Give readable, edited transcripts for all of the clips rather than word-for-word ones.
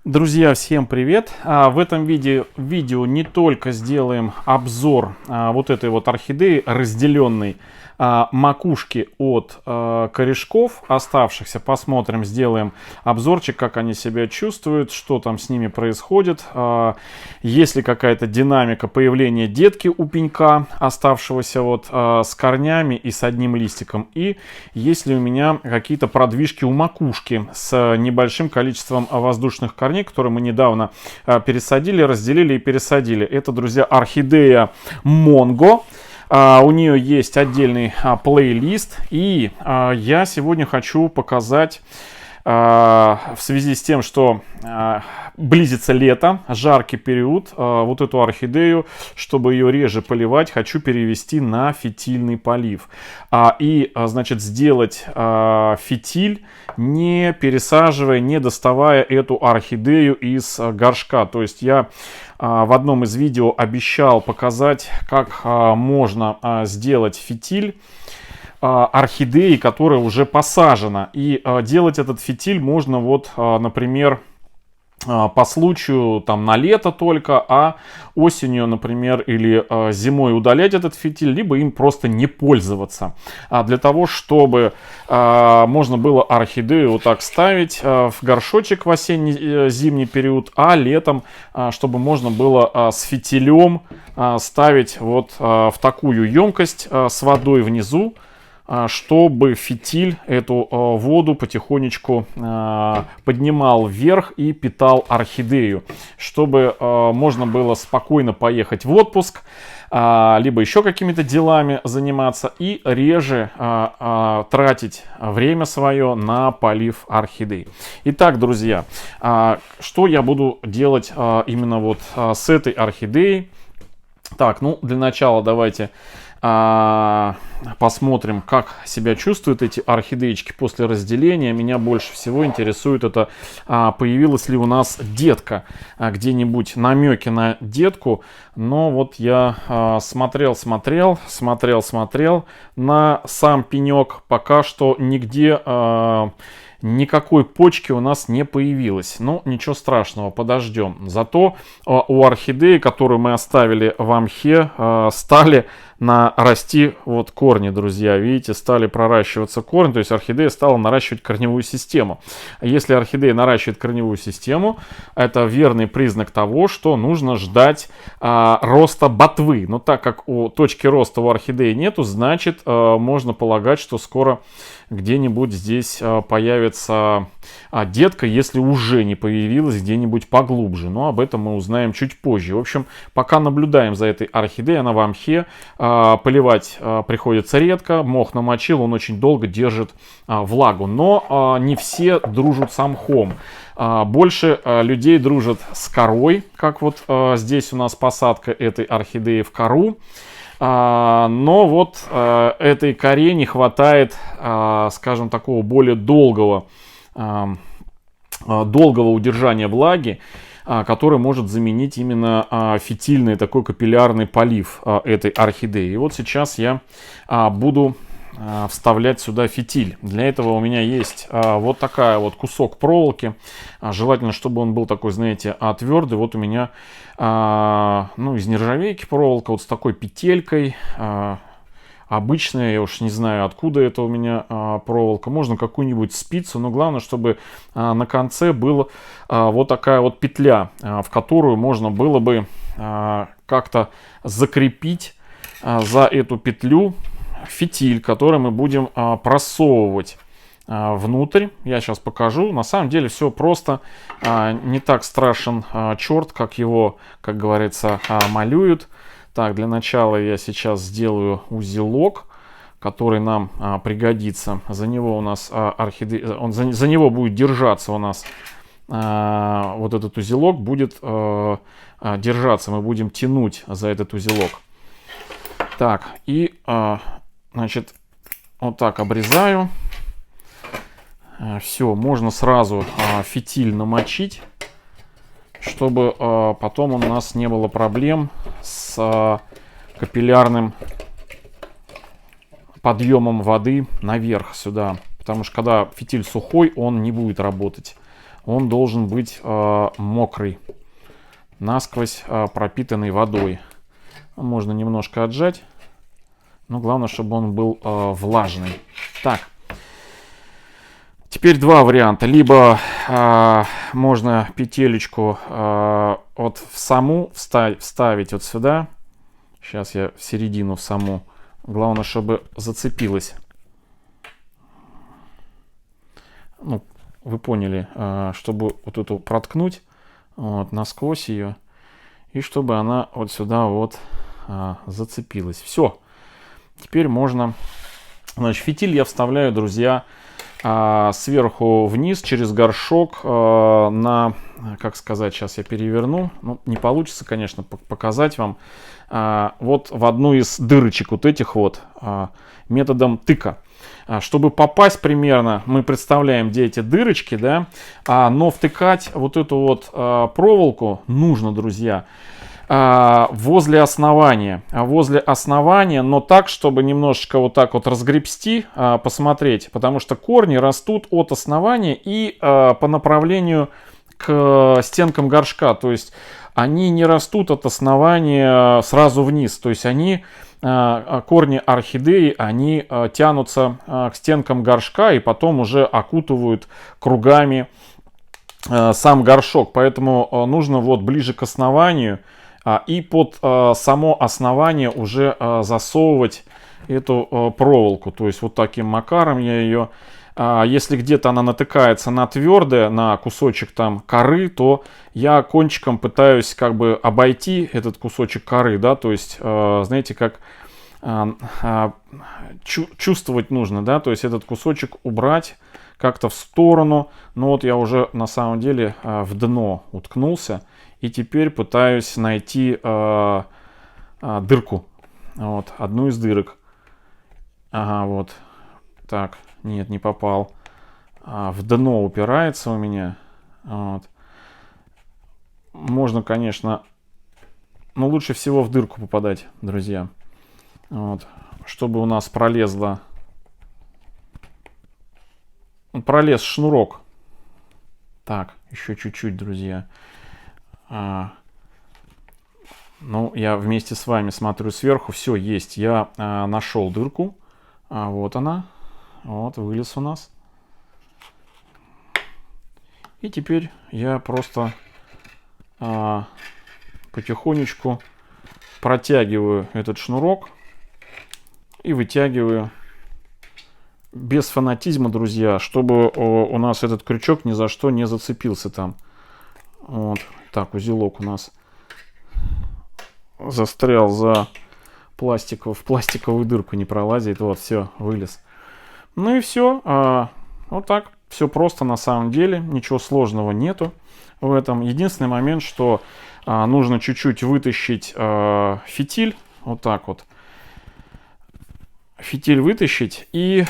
Друзья, всем привет! В этом видео не только сделаем обзор вот этой вот орхидеи, разделенной макушки от корешков оставшихся. Посмотрим, сделаем обзорчик, как они себя чувствуют, что там с ними происходит. Есть ли какая-то динамика появления детки у пенька, оставшегося вот с корнями и с одним листиком. И есть ли у меня какие-то продвижки у макушки с небольшим количеством воздушных корней, которые мы недавно пересадили, разделили и пересадили. Это, друзья, орхидея Монго. У нее есть отдельный плейлист, и я сегодня хочу показать, в связи с тем, что близится лето, жаркий период, вот эту орхидею, чтобы ее реже поливать, хочу перевести на фитильный полив. Значит, сделать фитиль, не пересаживая, не доставая эту орхидею из горшка. То есть я в одном из видео обещал показать, как можно сделать фитиль орхидеи, которая уже посажена. И делать этот фитиль можно вот, например, по случаю там на лето только, а осенью, например, или зимой удалять этот фитиль, либо им просто не пользоваться. Для того, чтобы можно было орхидею вот так ставить в горшочек в осенне-зимний период, а летом, чтобы можно было с фитилем ставить вот в такую емкость с водой внизу, чтобы фитиль эту воду потихонечку поднимал вверх и питал орхидею, чтобы можно было спокойно поехать в отпуск, либо еще какими-то делами заниматься и реже тратить время свое на полив орхидей. Итак, друзья, что я буду делать именно вот с этой орхидеей? Так, ну для начала давайте посмотрим, как себя чувствуют эти орхидеечки после разделения. Меня больше всего интересует это, появилась ли у нас детка, где-нибудь намеки на детку. Но вот я смотрел на сам пенек, пока что нигде никакой почки у нас не появилось. Ну, ничего страшного, подождем. Зато у орхидеи, которую мы оставили в амхе, стали расти вот корни, друзья. Видите, стали проращиваться корни. То есть орхидея стала наращивать корневую систему. Если орхидея наращивает корневую систему, это верный признак того, что нужно ждать роста ботвы. Но так как у точки роста у орхидеи нету, значит, можно полагать, что скоро где-нибудь здесь появится детка, если уже не появилась где-нибудь поглубже. Но об этом мы узнаем чуть позже. В общем, пока наблюдаем за этой орхидеей, она в амхе. Поливать приходится редко. Мох намочил, он очень долго держит влагу. Но не все дружат с мхом. Больше людей дружат с корой, как вот здесь у нас посадка этой орхидеи в кору. Но вот этой коре не хватает, скажем, такого более долгого удержания влаги, который может заменить именно фитильный такой капиллярный полив этой орхидеи. И вот сейчас я буду вставлять сюда фитиль. Для этого у меня есть вот такая вот кусок проволоки. Желательно, чтобы он был такой, знаете, твердый. Вот у меня из нержавейки проволока вот с такой петелькой. Обычная, я уж не знаю, откуда это у меня проволока. Можно какую-нибудь спицу, но главное, чтобы на конце была вот такая вот петля, в которую можно было бы как-то закрепить за эту петлю фитиль, который мы будем просовывать внутрь. Я сейчас покажу. На самом деле все просто, не так страшен черт, как его, как говорится, малюют. Так, для начала я сейчас сделаю узелок, который нам пригодится. За него у нас за него будет держаться у нас вот этот узелок, будет держаться. Мы будем тянуть за этот узелок. Так, и значит, вот так обрезаю. Все, можно сразу фитиль намочить, чтобы потом у нас не было проблем с капиллярным подъемом воды наверх сюда. Потому что когда фитиль сухой, он не будет работать. он должен быть мокрый, насквозь пропитанный водой. Можно немножко отжать, но главное, чтобы он был влажный. Так. Теперь два варианта. Либо можно петелечку вот в саму вставить вот сюда. Сейчас я в середину в саму. Главное, чтобы зацепилась. Ну, вы поняли, чтобы вот эту проткнуть вот, насквозь ее. И чтобы она вот сюда вот зацепилась. Все. Теперь можно... Значит, фитиль я вставляю, друзья, сверху вниз через горшок на, как сказать, сейчас я переверну, ну, не получится, конечно, показать вам, вот в одну из дырочек вот этих вот методом тыка. Чтобы попасть примерно, мы представляем, где эти дырочки, да, но втыкать вот эту вот проволоку нужно, друзья, возле основания, но так, чтобы немножечко вот так вот разгребсти, посмотреть, потому что корни растут от основания и по направлению к стенкам горшка, то есть они не растут от основания сразу вниз, то есть они, корни орхидеи, они тянутся к стенкам горшка и потом уже окутывают кругами сам горшок, поэтому нужно вот ближе к основанию и под само основание уже засовывать эту проволоку. То есть вот таким макаром я ее... Если где-то она натыкается на твердое, на кусочек там коры, то я кончиком пытаюсь как бы обойти этот кусочек коры, да, то есть, знаете, как чувствовать нужно, да, то есть этот кусочек убрать как-то в сторону. Но вот я уже на самом деле в дно уткнулся. И теперь пытаюсь найти дырку. Вот, одну из дырок. Ага, вот. Так, нет, не попал. В дно упирается у меня. Вот. Можно, конечно, но лучше всего в дырку попадать, друзья. Вот. Чтобы у нас пролез шнурок. Так, еще чуть-чуть, друзья. Ну, я вместе с вами смотрю сверху. Все, есть. Я нашел дырку. Вот она. Вот, вылез у нас. И теперь я просто потихонечку протягиваю этот шнурок и вытягиваю без фанатизма, друзья, чтобы у нас этот крючок ни за что не зацепился там. Вот. Так, узелок у нас застрял в пластиковую дырку, не пролазит. Вот, все, вылез. Ну и все. Вот так. Все просто на самом деле. Ничего сложного нету в этом. Единственный момент, что нужно чуть-чуть вытащить фитиль. Вот так вот. Фитиль вытащить. И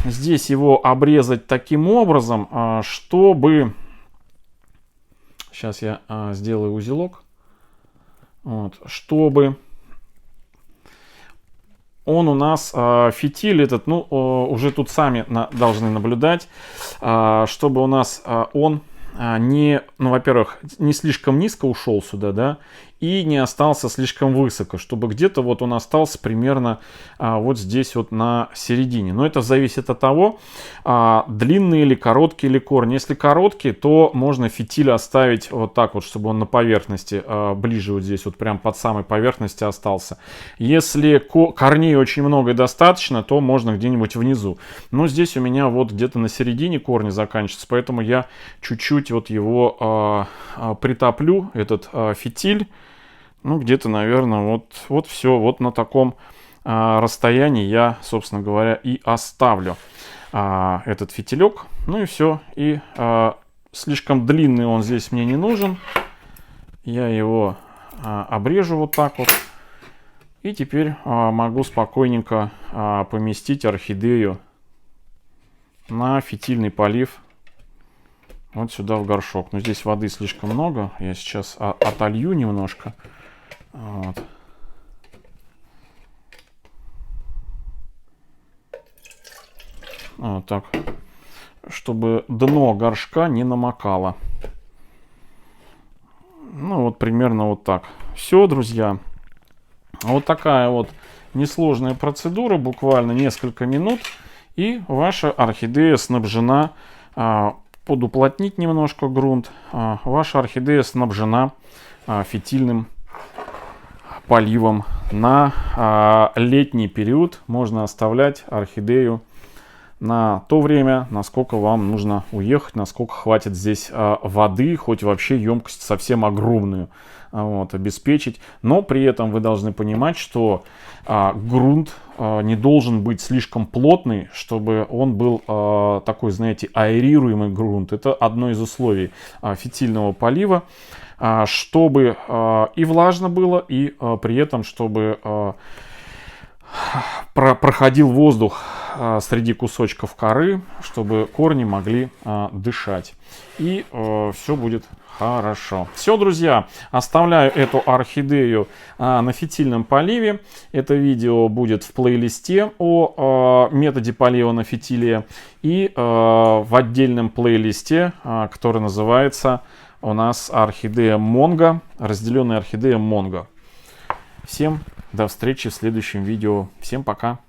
здесь его обрезать таким образом, чтобы... Сейчас я сделаю узелок. Вот, чтобы он у нас, фитиль этот, ну, уже тут сами должны наблюдать, чтобы у нас он не, ну, во-первых, не слишком низко ушел сюда, да, и не остался слишком высоко, чтобы где-то вот он остался примерно вот здесь вот на середине. Но это зависит от того, длинные или короткие ли корни. Если короткие, то можно фитиль оставить вот так вот, чтобы он на поверхности, ближе вот здесь вот прям под самой поверхности остался. Если корней очень много и достаточно, то можно где-нибудь внизу. Но здесь у меня вот где-то на середине корни заканчиваются, поэтому я чуть-чуть вот его притоплю, этот фитиль. Ну, где-то, наверное, вот все, вот на таком расстоянии я, собственно говоря, и оставлю этот фитилек. Ну и все. И слишком длинный он здесь мне не нужен. Я его обрежу вот так вот. И теперь могу спокойненько поместить орхидею на фитильный полив вот сюда в горшок. Но здесь воды слишком много. Я сейчас отолью немножко. Вот. Вот так. чтобы дно горшка не намокало. Ну вот примерно вот так. Все, друзья. Вот такая вот несложная процедура, буквально несколько минут, и ваша орхидея снабжена, подуплотнить немножко грунт, ваша орхидея снабжена фитильным поливом. На летний период можно оставлять орхидею на то время, насколько вам нужно уехать, насколько хватит здесь воды, хоть вообще емкость совсем огромную вот, обеспечить. Но при этом вы должны понимать, что грунт не должен быть слишком плотный, чтобы он был такой, знаете, аэрируемый грунт. Это одно из условий фитильного полива, чтобы и влажно было, и при этом, чтобы проходил воздух среди кусочков коры, чтобы корни могли дышать. И все будет хорошо. Все, друзья, оставляю эту орхидею на фитильном поливе. Это видео будет в плейлисте о методе полива на фитиле и в отдельном плейлисте, который называется у нас орхидея Монго, разделенная орхидея Монго. Всем до встречи в следующем видео. Всем пока.